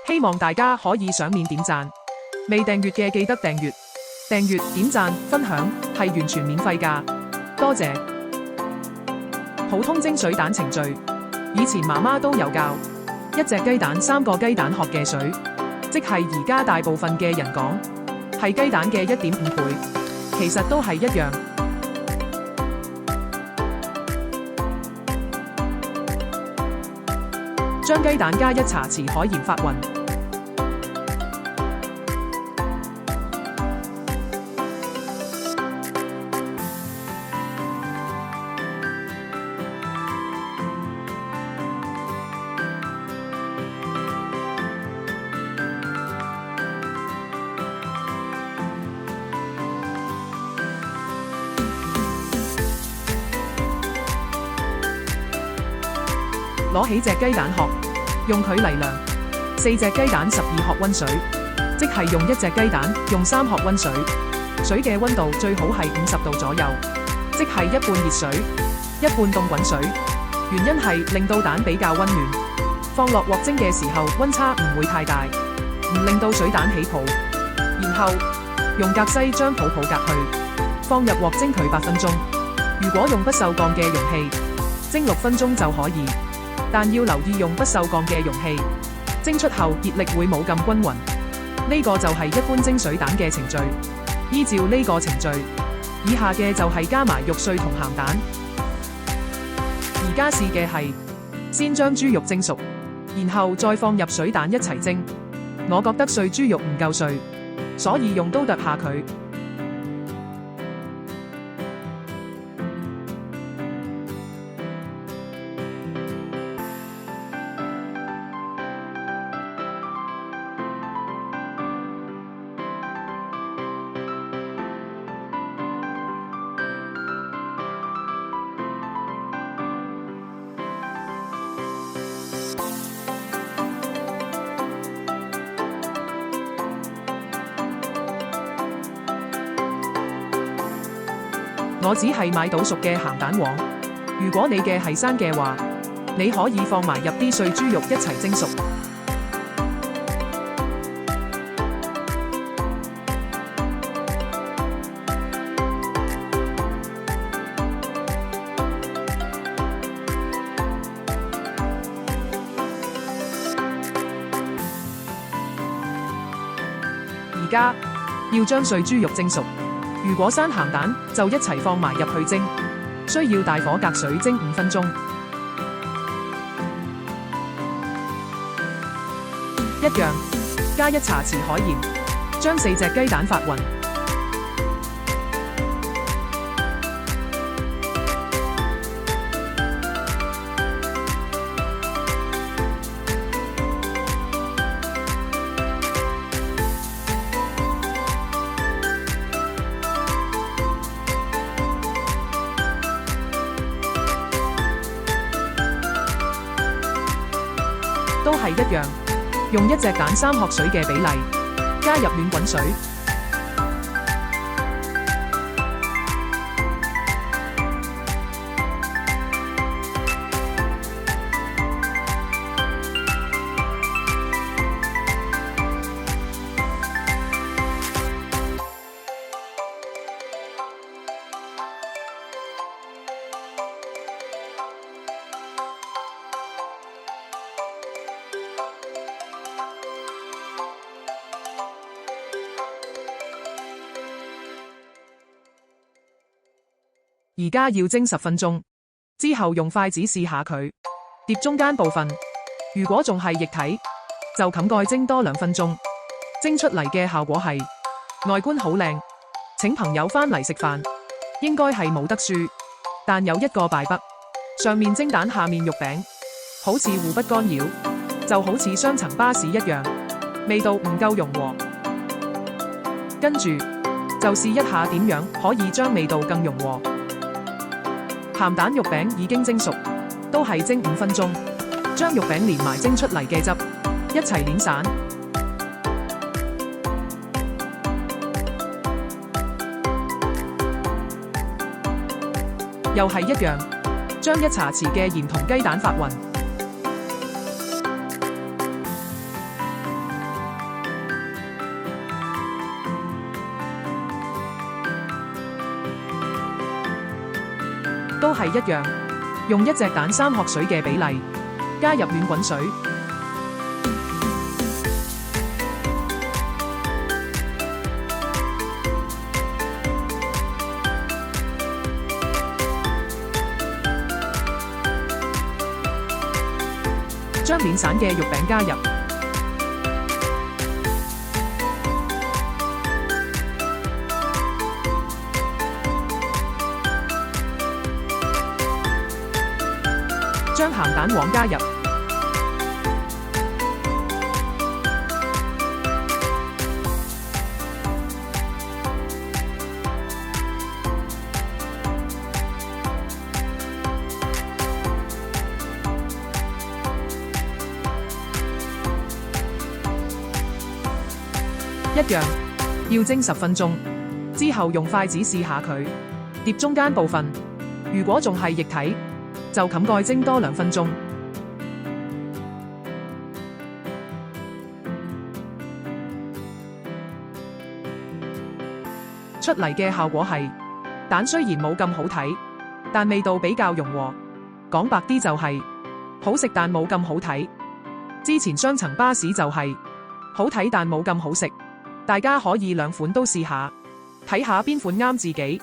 希望大家可以賞面點讚，未訂閱嘅記得訂閱、點讚、分享，係完全免費㗎，多謝。普通蒸水蛋程序，以前媽媽都有教，一隻雞蛋3個雞蛋殼嘅水，即係而家大部分嘅人講係雞蛋嘅1.5倍，其實都係一樣。將雞蛋加1茶匙海鹽發勻，攞起隻雞蛋殼，用佢嚟量，4隻雞蛋12殼溫水，即係用1隻雞蛋用3殼溫水。水嘅溫度最好係50度左右，即係一半熱水，一半凍滾水。原因係令到蛋比較溫暖，放落鑊蒸嘅時候溫差唔會太大，唔令到水蛋起泡。然後用隔篩將泡隔去，放入鑊蒸佢8分鐘。如果用不鏽鋼嘅容器，蒸6分鐘就可以。但要留意用不鏽鋼嘅容器，蒸出後熱力會冇咁均勻。呢個就係一般蒸水蛋嘅程序。依照呢個程序，以下嘅就係加埋肉碎同鹹蛋。而家試嘅係先將豬肉蒸熟，然後再放入水蛋一齊蒸。我覺得碎豬肉唔夠碎，所以用刀剁下佢。我只係買到熟嘅鹹蛋黃，如果你嘅係生嘅話，你可以放埋入啲碎豬肉一齊蒸熟。而家要將碎豬肉蒸熟。如果生鹹蛋就一齊放埋入去蒸，需要大火隔水蒸5分鐘。一樣，加1茶匙海鹽，將4隻雞蛋發勻。都係一樣，用1隻蛋3殼水嘅比例，加入暖滾水。而家要蒸10分鐘，之後用筷子試下佢，碟中間部分，如果仲係液體，就冚蓋蒸多2分鐘。蒸出嚟嘅效果係外觀好靚，請朋友返嚟食飯，應該係冇得輸。但有一個敗筆，上面蒸蛋下面肉餅，好似互不干擾。就好似雙層巴士一樣，味道唔夠融和。跟住就試一下點樣可以將味道更融和。鹹蛋肉餅已經蒸熟，都係蒸5分鐘。將肉餅連埋蒸出嚟嘅汁一齊捏散。又係一樣，將1茶匙嘅鹽同雞蛋發勻。都係一樣，用1隻蛋3殼水嘅比例，加入暖滾水。將捏散嘅肉餅加入，將鹹蛋黃加入，一樣要蒸10分鐘，之後用筷子試下佢，碟中間部分，如果仲係液體，就冚蓋蒸多2分鐘。出嚟嘅效果係，蛋雖然冇咁好睇，但味道比較融和。講白啲就係，好食但冇咁好睇。之前雙層巴士就係，好睇但冇咁好食。大家可以2款都試下，睇下邊款啱自己。